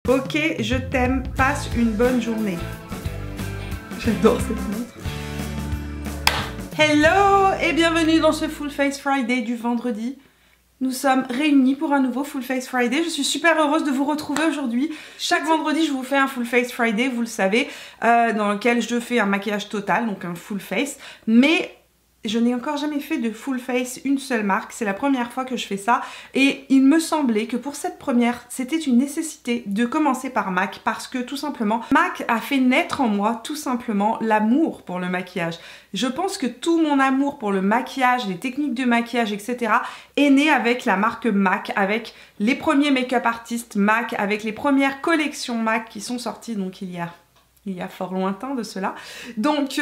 Ok, je t'aime, passe une bonne journée. J'adore cette montre. Hello et bienvenue dans ce Full Face Friday du vendredi. Nous sommes réunis pour un nouveau Full Face Friday. Je suis super heureuse de vous retrouver aujourd'hui. Chaque vendredi, je vous fais un Full Face Friday, vous le savez, dans lequel je fais un maquillage total, donc un full face. Mais je n'ai encore jamais fait de full face une seule marque, c'est la première fois que je fais ça et il me semblait que pour cette première, c'était une nécessité de commencer par MAC parce que tout simplement, MAC a fait naître en moi tout simplement l'amour pour le maquillage. Je pense que tout mon amour pour le maquillage, les techniques de maquillage, etc. est né avec la marque MAC, avec les premiers make-up artistes MAC, avec les premières collections MAC qui sont sorties donc il y a fort lointain de cela. Donc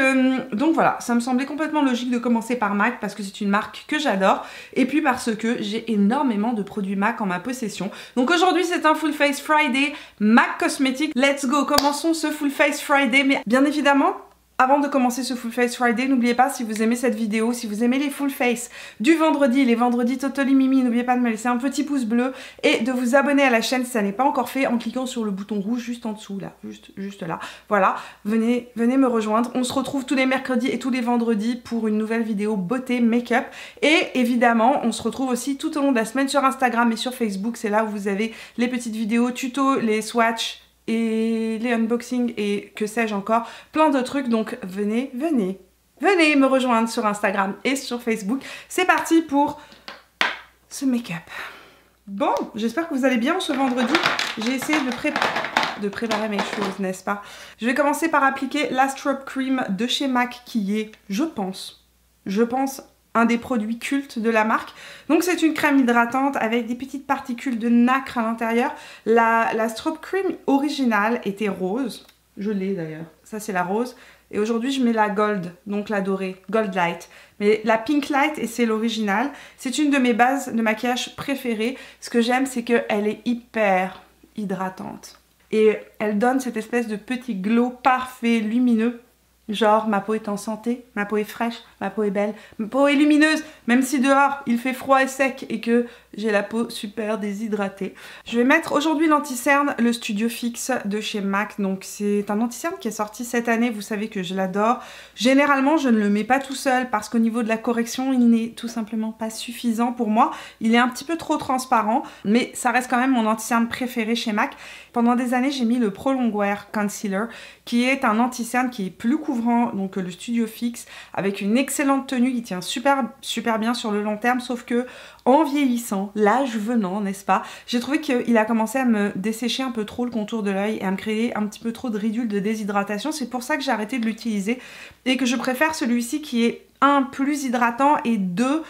voilà, ça me semblait complètement logique de commencer par MAC parce que c'est une marque que j'adore et puis parce que j'ai énormément de produits MAC en ma possession. Donc aujourd'hui c'est un Full Face Friday MAC Cosmetics. Let's go, commençons ce Full Face Friday. Mais bien évidemment, avant de commencer ce Full Face Friday, n'oubliez pas, si vous aimez cette vidéo, si vous aimez les Full Face du vendredi, les vendredis Totally Mimi, n'oubliez pas de me laisser un petit pouce bleu et de vous abonner à la chaîne si ça n'est pas encore fait en cliquant sur le bouton rouge juste en dessous, là, juste là. Voilà, venez me rejoindre. On se retrouve tous les mercredis et tous les vendredis pour une nouvelle vidéo beauté, make-up. Et évidemment, on se retrouve aussi tout au long de la semaine sur Instagram et sur Facebook. C'est là où vous avez les petites vidéos tuto, les swatchs, et les unboxings et que sais-je encore, plein de trucs. Donc venez me rejoindre sur Instagram et sur Facebook. C'est parti pour ce make-up. Bon, j'espère que vous allez bien ce vendredi. J'ai essayé de préparer mes choses, n'est-ce pas? Je vais commencer par appliquer la Strobe Cream de chez MAC qui est, je pense, un des produits cultes de la marque. Donc c'est une crème hydratante avec des petites particules de nacre à l'intérieur. La Strobe Cream originale était rose. Je l'ai d'ailleurs. Ça c'est la rose. Et aujourd'hui je mets la Gold, donc la dorée, Gold Light. Mais la Pink Light, et c'est l'original, c'est une de mes bases de maquillage préférées. Ce que j'aime, c'est qu'elle est hyper hydratante. Et elle donne cette espèce de petit glow parfait, lumineux. Genre, ma peau est en santé, ma peau est fraîche, ma peau est belle, ma peau est lumineuse, même si dehors il fait froid et sec et que j'ai la peau super déshydratée. Je vais mettre aujourd'hui l'anti-cerne, le Studio Fix de chez MAC. Donc c'est un anti-cerne qui est sorti cette année, vous savez que je l'adore. Généralement, je ne le mets pas tout seul parce qu'au niveau de la correction, il n'est tout simplement pas suffisant pour moi. Il est un petit peu trop transparent, mais ça reste quand même mon anti-cerne préféré chez MAC. Pendant des années, j'ai mis le Pro Longwear Concealer, qui est un anti-cerne qui est plus couvrant, donc le Studio Fix, avec une excellente tenue qui tient super bien sur le long terme, sauf que en vieillissant, l'âge venant, n'est-ce pas, j'ai trouvé qu'il a commencé à me dessécher un peu trop le contour de l'œil et à me créer un petit peu trop de ridules de déshydratation. C'est pour ça que j'ai arrêté de l'utiliser et que je préfère celui-ci qui est un, plus hydratant et deux,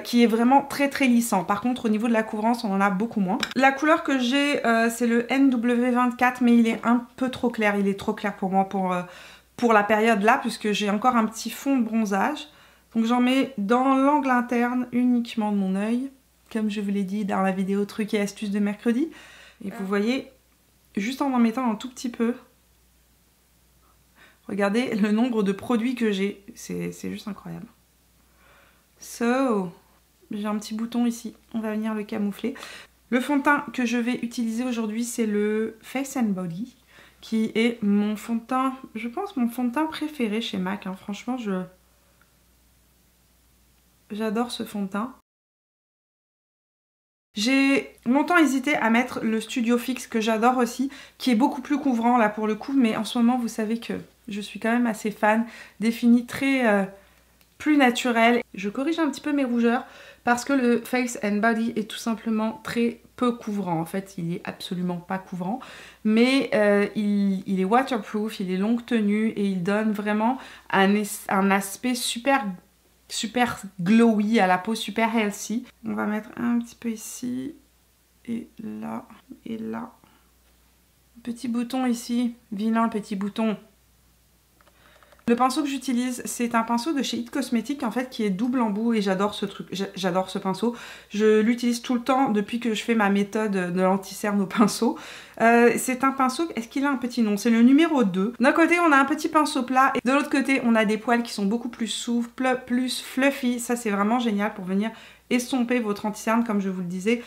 qui est vraiment très lissant. Par contre, au niveau de la couvrance, on en a beaucoup moins. La couleur que j'ai, c'est le NW24, mais il est un peu trop clair. Il est trop clair pour moi pour la période là, puisque j'ai encore un petit fond de bronzage. Donc j'en mets dans l'angle interne uniquement de mon œil, comme je vous l'ai dit dans la vidéo trucs et astuces de mercredi. Et vous voyez, juste en mettant un tout petit peu, regardez le nombre de produits que j'ai, c'est juste incroyable. So, j'ai un petit bouton ici, on va venir le camoufler. Le fond de teint que je vais utiliser aujourd'hui, c'est le Face and Body, qui est mon fond de teint, je pense mon fond de teint préféré chez MAC. Hein. Franchement, j'adore ce fond de teint. J'ai longtemps hésité à mettre le Studio Fix que j'adore aussi, qui est beaucoup plus couvrant là pour le coup, mais en ce moment vous savez que je suis quand même assez fan des finis très plus naturels. Je corrige un petit peu mes rougeurs parce que le Face and Body est tout simplement très peu couvrant. En fait, il est absolument pas couvrant, mais il est waterproof, il est longue tenue et il donne vraiment un aspect super glowy à la peau, super healthy. On va mettre un petit peu ici et là et là. Petit bouton ici, vilain petit bouton. Le pinceau que j'utilise, c'est un pinceau de chez It Cosmetics en fait qui est double embout et j'adore ce truc, j'adore ce pinceau. Je l'utilise tout le temps depuis que je fais ma méthode de l'anti-cerne au pinceau. C'est un pinceau, est-ce qu'il a un petit nom? C'est le numéro 2. D'un côté on a un petit pinceau plat et de l'autre côté on a des poils qui sont beaucoup plus souples, plus fluffy. Ça c'est vraiment génial pour venir estomper votre anti-cerne comme je vous le disais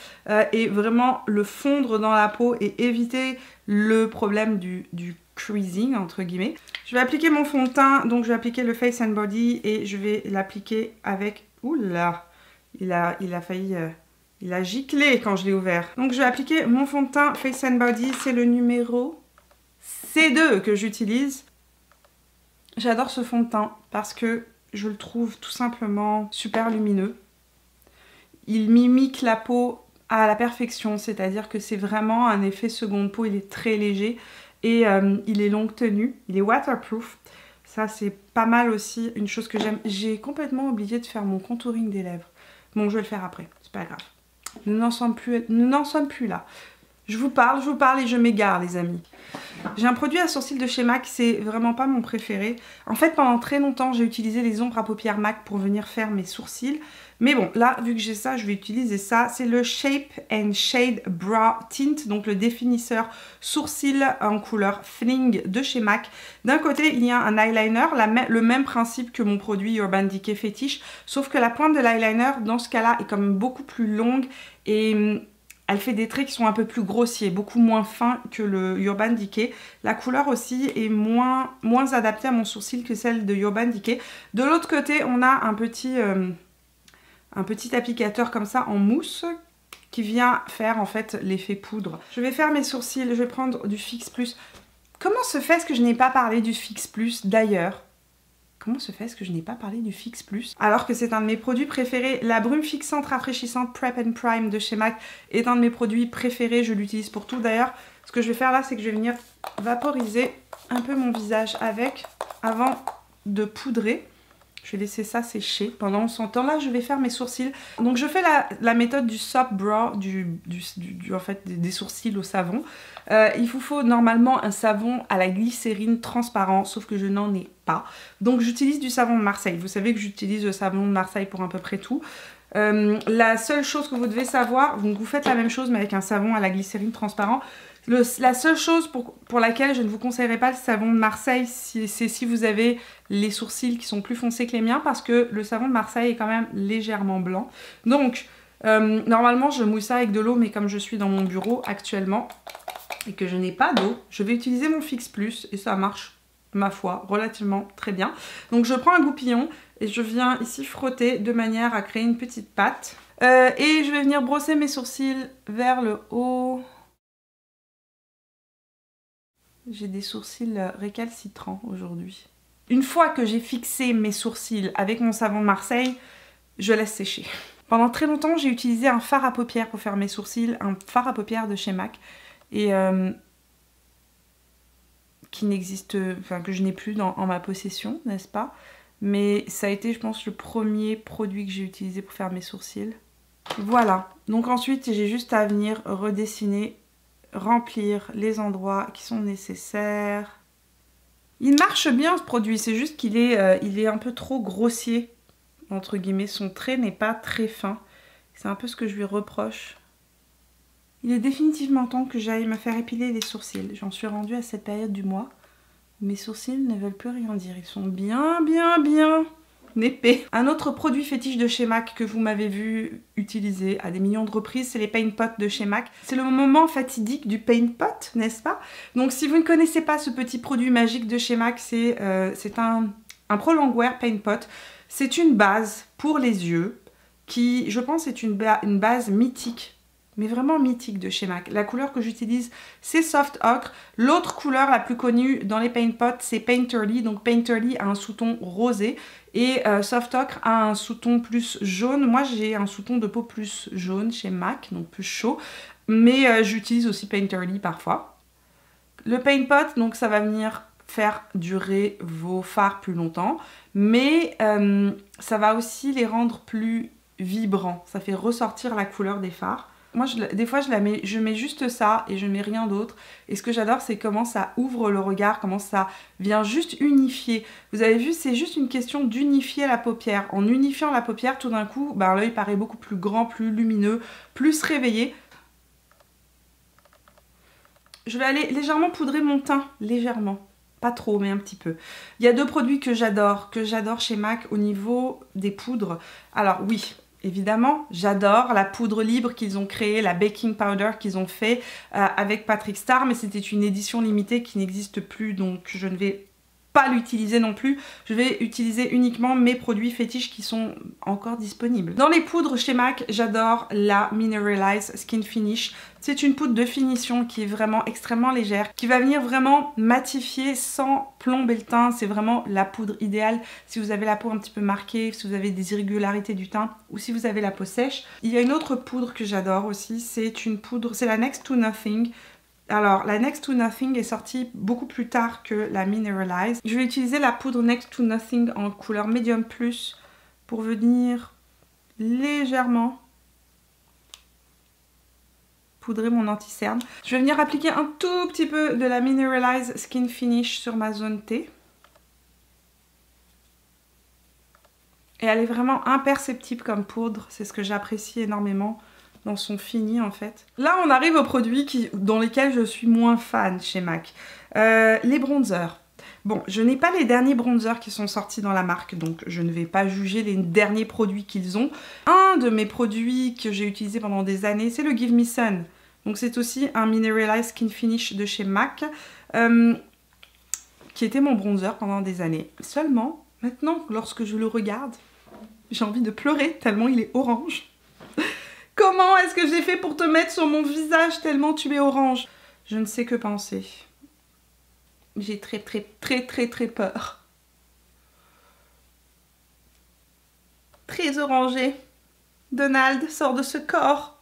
et vraiment le fondre dans la peau et éviter le problème du creasing entre guillemets. Je vais appliquer mon fond de teint, donc je vais appliquer le Face and Body et je vais l'appliquer avec... Oula, il a failli... il a giclé quand je l'ai ouvert. Donc je vais appliquer mon fond de teint Face and Body, c'est le numéro C2 que j'utilise. J'adore ce fond de teint parce que je le trouve tout simplement super lumineux. Il mimique la peau à la perfection, c'est-à-dire que c'est vraiment un effet seconde peau, il est très léger et il est longue tenue, il est waterproof. Ça c'est pas mal aussi, une chose que j'aime. J'ai complètement oublié de faire mon contouring des lèvres. Bon, je vais le faire après, c'est pas grave. Nous n'en sommes plus là. Je vous parle et je m'égare les amis. J'ai un produit à sourcils de chez MAC, c'est vraiment pas mon préféré. En fait pendant très longtemps j'ai utilisé les ombres à paupières MAC pour venir faire mes sourcils. Mais bon là vu que j'ai ça je vais utiliser ça. C'est le Shape and Shade Brow Tint, donc le définisseur sourcils en couleur Fling de chez MAC. D'un côté il y a un eyeliner, le même principe que mon produit Urban Decay Fetish. Sauf que la pointe de l'eyeliner dans ce cas là est quand même beaucoup plus longue et... elle fait des traits qui sont un peu plus grossiers, beaucoup moins fins que le Urban Decay. La couleur aussi est moins adaptée à mon sourcil que celle de Urban Decay. De l'autre côté, on a un petit applicateur comme ça en mousse qui vient faire en fait l'effet poudre. Je vais faire mes sourcils, je vais prendre du Fix Plus. Comment se fait-ce que je n'ai pas parlé du Fix Plus d'ailleurs ? Comment se fait-ce que je n'ai pas parlé du Fix Plus alors que c'est un de mes produits préférés? La brume fixante rafraîchissante Prep and Prime de chez MAC est un de mes produits préférés, je l'utilise pour tout. D'ailleurs, ce que je vais faire là, c'est que je vais venir vaporiser un peu mon visage avec avant de poudrer. Je vais laisser ça sécher. Pendant ce temps-là, je vais faire mes sourcils. Donc je fais la méthode du soft brow, en fait, des sourcils au savon. Il vous faut normalement un savon à la glycérine transparent, sauf que je n'en ai pas. Donc j'utilise du savon de Marseille. Vous savez que j'utilise le savon de Marseille pour à peu près tout. La seule chose que vous devez savoir, donc vous faites la même chose mais avec un savon à la glycérine transparent. La seule chose pour laquelle je ne vous conseillerais pas le savon de Marseille, c'est si vous avez les sourcils qui sont plus foncés que les miens, parce que le savon de Marseille est quand même légèrement blanc. Donc, normalement, je mouille ça avec de l'eau, mais comme je suis dans mon bureau actuellement et que je n'ai pas d'eau, je vais utiliser mon Fix Plus et ça marche, ma foi, relativement très bien. Donc, je prends un goupillon et je viens ici frotter de manière à créer une petite pâte. Et je vais venir brosser mes sourcils vers le haut. J'ai des sourcils récalcitrants aujourd'hui. Une fois que j'ai fixé mes sourcils avec mon savon de Marseille, je laisse sécher. Pendant très longtemps, j'ai utilisé un fard à paupières pour faire mes sourcils, un fard à paupières de chez MAC, et qui n'existe, enfin que je n'ai plus en ma possession, n'est-ce pas? Mais ça a été, je pense, le premier produit que j'ai utilisé pour faire mes sourcils. Voilà. Donc ensuite, j'ai juste à venir redessiner, remplir les endroits qui sont nécessaires. Il marche bien ce produit, c'est juste qu'il est, il est un peu trop grossier, entre guillemets. Son trait n'est pas très fin. C'est un peu ce que je lui reproche. Il est définitivement temps que j'aille me faire épiler les sourcils. J'en suis rendue à cette période du mois. Mes sourcils ne veulent plus rien dire. Ils sont bien épais. Un autre produit fétiche de chez MAC que vous m'avez vu utiliser à des millions de reprises, c'est les Paint Pots de chez MAC. C'est le moment fatidique du Paint Pot, n'est-ce pas? Donc si vous ne connaissez pas ce petit produit magique de chez MAC, c'est un Prolongwear Paint Pot. C'est une base pour les yeux qui, je pense, est une base mythique. Mais vraiment mythique de chez MAC. La couleur que j'utilise, c'est Soft Ocre. L'autre couleur la plus connue dans les Paint Pots, c'est Painterly. Donc Painterly a un sous-ton rosé et Soft Ocre a un sous-ton plus jaune. Moi, j'ai un sous-ton de peau plus jaune chez MAC, donc plus chaud. Mais j'utilise aussi Painterly parfois. Le Paint Pot, donc ça va venir faire durer vos fards plus longtemps. Mais ça va aussi les rendre plus vibrants. Ça fait ressortir la couleur des fards. Moi, des fois, je mets juste ça et je mets rien d'autre. Et ce que j'adore, c'est comment ça ouvre le regard, comment ça vient juste unifier. Vous avez vu, c'est juste une question d'unifier la paupière. En unifiant la paupière, tout d'un coup, ben, l'œil paraît beaucoup plus grand, plus lumineux, plus réveillé. Je vais aller légèrement poudrer mon teint, légèrement. Pas trop, mais un petit peu. Il y a deux produits que j'adore chez MAC au niveau des poudres. Alors oui, évidemment. J'adore la poudre libre qu'ils ont créée, la baking powder qu'ils ont fait avec Patrick Star, mais c'était une édition limitée qui n'existe plus, donc je ne vais pas l'utiliser non plus. Je vais utiliser uniquement mes produits fétiches qui sont encore disponibles. Dans les poudres chez MAC, j'adore la Mineralize Skin Finish. C'est une poudre de finition qui est vraiment extrêmement légère, qui va venir vraiment matifier sans plomber le teint. C'est vraiment la poudre idéale si vous avez la peau un petit peu marquée, si vous avez des irrégularités du teint ou si vous avez la peau sèche. Il y a une autre poudre que j'adore aussi, c'est une poudre, c'est la Next to Nothing. Alors, la Next to Nothing est sortie beaucoup plus tard que la Mineralize. Je vais utiliser la poudre Next to Nothing en couleur Medium Plus pour venir légèrement poudrer mon anti-cerne. Je vais venir appliquer un tout petit peu de la Mineralize Skin Finish sur ma zone T. Et elle est vraiment imperceptible comme poudre, c'est ce que j'apprécie énormément dans son fini en fait. Là on arrive aux produits dans lesquels je suis moins fan chez MAC. Les bronzers. Bon, je n'ai pas les derniers bronzers qui sont sortis dans la marque, donc je ne vais pas juger les derniers produits qu'ils ont. Un de mes produits que j'ai utilisé pendant des années, c'est le Give Me Sun. Donc c'est aussi un Mineralized Skin Finish de chez MAC, qui était mon bronzer pendant des années. Seulement, maintenant, lorsque je le regarde, j'ai envie de pleurer tellement il est orange. Comment est-ce que j'ai fait pour te mettre sur mon visage tellement tu es orange? Je ne sais que penser. J'ai très peur. Très orangé. Donald, sors de ce corps.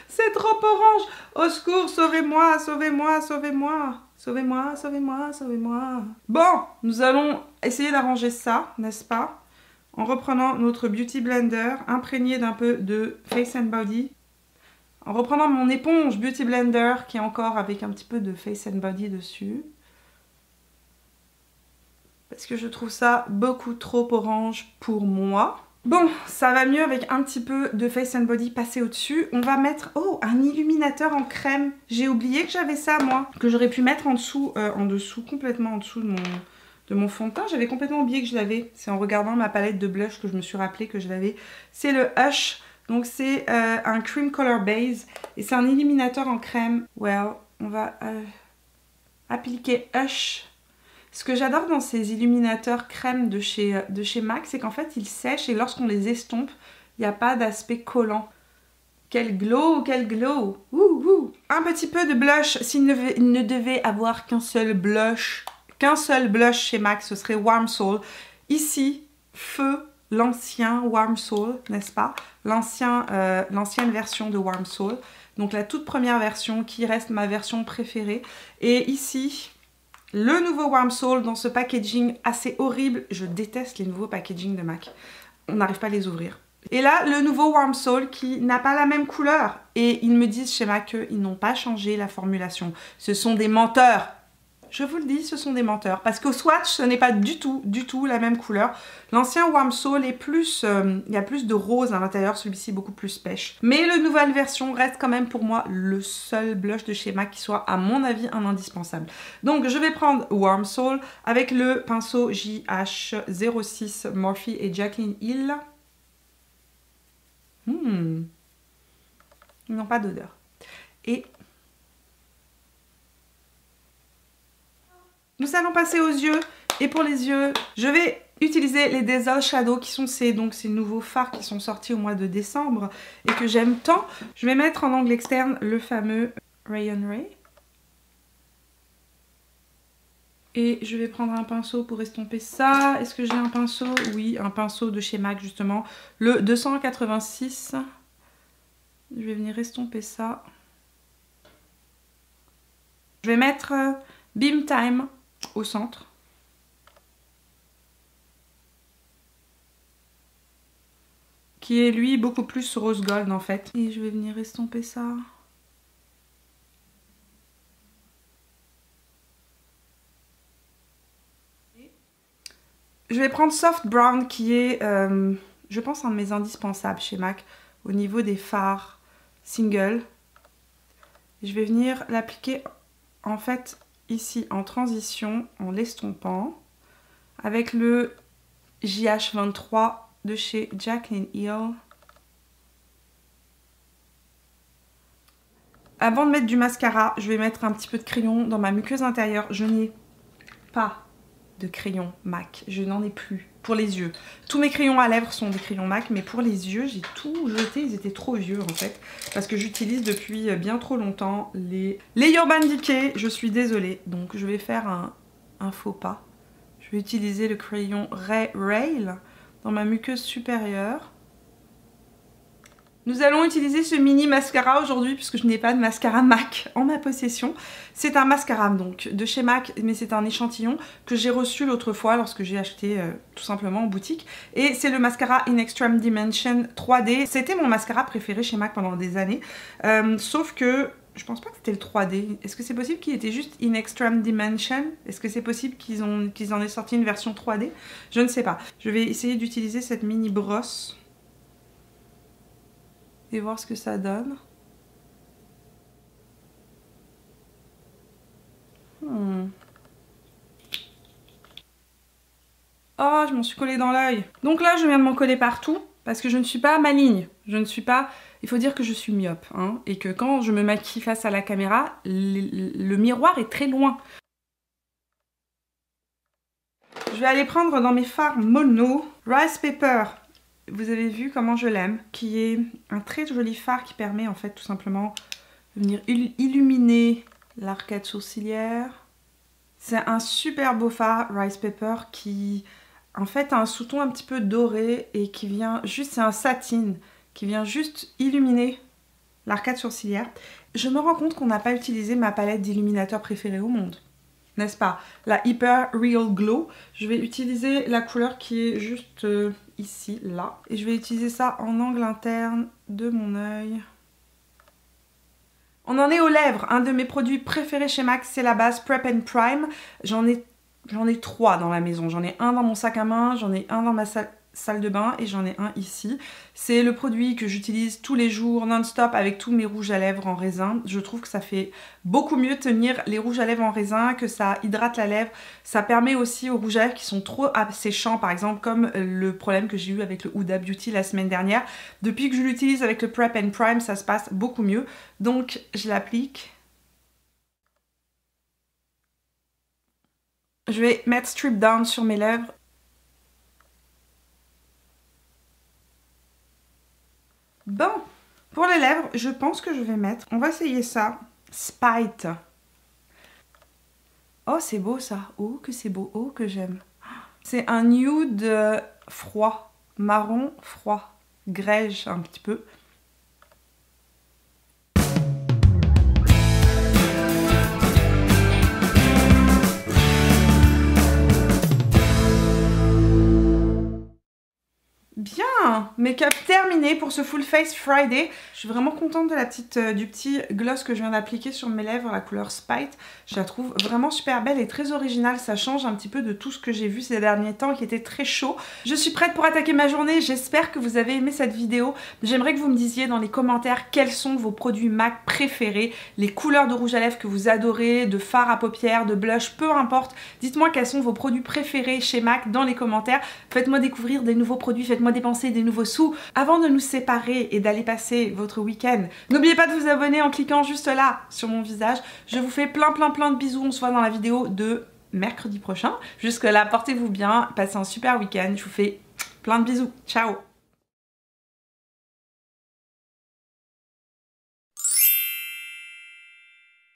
C'est trop orange. Au secours, sauvez-moi, sauvez-moi, sauvez-moi. Sauvez-moi, sauvez-moi, sauvez-moi. Bon, nous allons essayer d'arranger ça, n'est-ce pas? En reprenant notre Beauty Blender, imprégné d'un peu de Face and Body. En reprenant mon éponge Beauty Blender, qui est encore avec un petit peu de Face and Body dessus. Parce que je trouve ça beaucoup trop orange pour moi. Bon, ça va mieux avec un petit peu de Face and Body passé au-dessus. On va mettre, oh, un illuminateur en crème. J'ai oublié que j'avais ça, moi. Que j'aurais pu mettre en dessous, complètement en dessous de mon fond de teint. J'avais complètement oublié que je l'avais. C'est en regardant ma palette de blush que je me suis rappelé que je l'avais. C'est le Hush. Donc c'est un Cream Color Base. Et c'est un illuminateur en crème. Well, on va appliquer Hush. Ce que j'adore dans ces illuminateurs crème de chez MAC, c'est qu'en fait ils sèchent et lorsqu'on les estompe, il n'y a pas d'aspect collant. Quel glow, quel glow! Ouh, ouh. Un petit peu de blush. S'il ne devait avoir qu'un seul blush chez MAC, ce serait Warm Soul. Ici, Feu, l'ancien Warm Soul, n'est-ce pas? L'ancienne version de Warm Soul. Donc la toute première version qui reste ma version préférée. Et ici, le nouveau Warm Soul dans ce packaging assez horrible. Je déteste les nouveaux packaging de MAC. On n'arrive pas à les ouvrir. Et là, le nouveau Warm Soul qui n'a pas la même couleur. Et ils me disent chez MAC qu'ils n'ont pas changé la formulation. Ce sont des menteurs. Je vous le dis, ce sont des menteurs. Parce qu'au swatch, ce n'est pas du tout la même couleur. L'ancien Warm Soul est plus... il y a plus de rose à l'intérieur, celui-ci beaucoup plus pêche. Mais la nouvelle version reste quand même pour moi le seul blush de chez MAC qui soit, à mon avis, un indispensable. Donc je vais prendre Warm Soul avec le pinceau JH06 Morphe et Jaclyn Hill. Ils n'ont pas d'odeur. Et nous allons passer aux yeux. Et pour les yeux, je vais utiliser les Dazzle Shadow qui sont ces nouveaux fards qui sont sortis au mois de décembre et que j'aime tant. Je vais mettre en angle externe le fameux Ray on Ray. Et je vais prendre un pinceau pour estomper ça. Est-ce que j'ai un pinceau? Oui, un pinceau de chez MAC justement. Le 286. Je vais venir estomper ça. Je vais mettre Beam Time au centre. Qui est lui beaucoup plus rose gold en fait. Et je vais venir estomper ça. Je vais prendre Soft Brown qui est, je pense, un de mes indispensables chez MAC au niveau des fards single. Je vais venir l'appliquer en fait ici en transition, en l'estompant, avec le JH23 de chez Jaclyn Hill. Avant de mettre du mascara, je vais mettre un petit peu de crayon dans ma muqueuse intérieure. Je n'ai pas de crayon MAC, je n'en ai plus pour les yeux. Tous mes crayons à lèvres sont des crayons MAC, mais pour les yeux, j'ai tout jeté, ils étaient trop vieux en fait, parce que j'utilise depuis bien trop longtemps les Urban Decay, je suis désolée. Donc je vais faire un faux pas. Je vais utiliser le crayon Rail dans ma muqueuse supérieure. Nous allons utiliser ce mini mascara aujourd'hui puisque je n'ai pas de mascara MAC en ma possession. C'est un mascara donc de chez MAC, mais c'est un échantillon que j'ai reçu l'autre fois lorsque j'ai acheté tout simplement en boutique. Et c'est le mascara In Extreme Dimension 3D. C'était mon mascara préféré chez MAC pendant des années. Sauf que je pense pas que c'était le 3D. Est-ce que c'est possible qu'il était juste In Extreme Dimension? Est-ce que c'est possible qu'ils en aient sorti une version 3D? Je ne sais pas. Je vais essayer d'utiliser cette mini brosse et voir ce que ça donne. Oh, je m'en suis collée dans l'œil. Donc là, je viens de m'en coller partout parce que je ne suis pas maligne. Je ne suis pas... Il faut dire que je suis myope, hein, et que quand je me maquille face à la caméra, le miroir est très loin. Je vais aller prendre dans mes fards mono Rice Paper. Vous avez vu comment je l'aime, qui est un très joli fard qui permet en fait tout simplement de venir illuminer l'arcade sourcilière. C'est un super beau fard Rice Paper qui en fait a un sous-ton un petit peu doré et qui vient juste, c'est un satin, qui vient juste illuminer l'arcade sourcilière. Je me rends compte qu'on n'a pas utilisé ma palette d'illuminateur préférée au monde, n'est-ce pas? La Hyper Real Glow. Je vais utiliser la couleur qui est juste ici, là. Et je vais utiliser ça en angle interne de mon œil. On en est aux lèvres. Un de mes produits préférés chez MAC, c'est la base Prep and Prime. J'en ai 3 dans la maison. J'en ai un dans mon sac à main, j'en ai un dans ma salle de bain et j'en ai un ici. C'est le produit que j'utilise tous les jours non-stop avec tous mes rouges à lèvres en raisin. Je trouve que ça fait beaucoup mieux tenir les rouges à lèvres en raisin, que ça hydrate la lèvre. Ça permet aussi aux rouges à lèvres qui sont trop asséchants, par exemple comme le problème que j'ai eu avec le Huda Beauty la semaine dernière. Depuis que je l'utilise avec le Prep and Prime, ça se passe beaucoup mieux. Donc je l'applique. Je vais mettre Strip Down sur mes lèvres. Bon, pour les lèvres, je pense que je vais mettre, on va essayer ça, Spite. Oh, c'est beau ça. Oh, que c'est beau. Oh, que j'aime. C'est un nude froid, marron froid, grège un petit peu. Bien, make-up terminé pour ce Full Face Friday. Je suis vraiment contente de du petit gloss que je viens d'appliquer sur mes lèvres, la couleur Spite. Je la trouve vraiment super belle et très originale. Ça change un petit peu de tout ce que j'ai vu ces derniers temps qui était très chaud. Je suis prête pour attaquer ma journée. J'espère que vous avez aimé cette vidéo. J'aimerais que vous me disiez dans les commentaires quels sont vos produits MAC préférés, les couleurs de rouge à lèvres que vous adorez, de fard à paupières, de blush, peu importe. Dites-moi quels sont vos produits préférés chez MAC dans les commentaires. Faites-moi découvrir des nouveaux produits, faites-moi dépenser des nouveaux sous. Avant de nous séparer et d'aller passer votre week-end, n'oubliez pas de vous abonner en cliquant juste là sur mon visage. Je vous fais plein de bisous. On se voit dans la vidéo de mercredi prochain. Jusque là, portez-vous bien, passez un super week-end. Je vous fais plein de bisous. Ciao!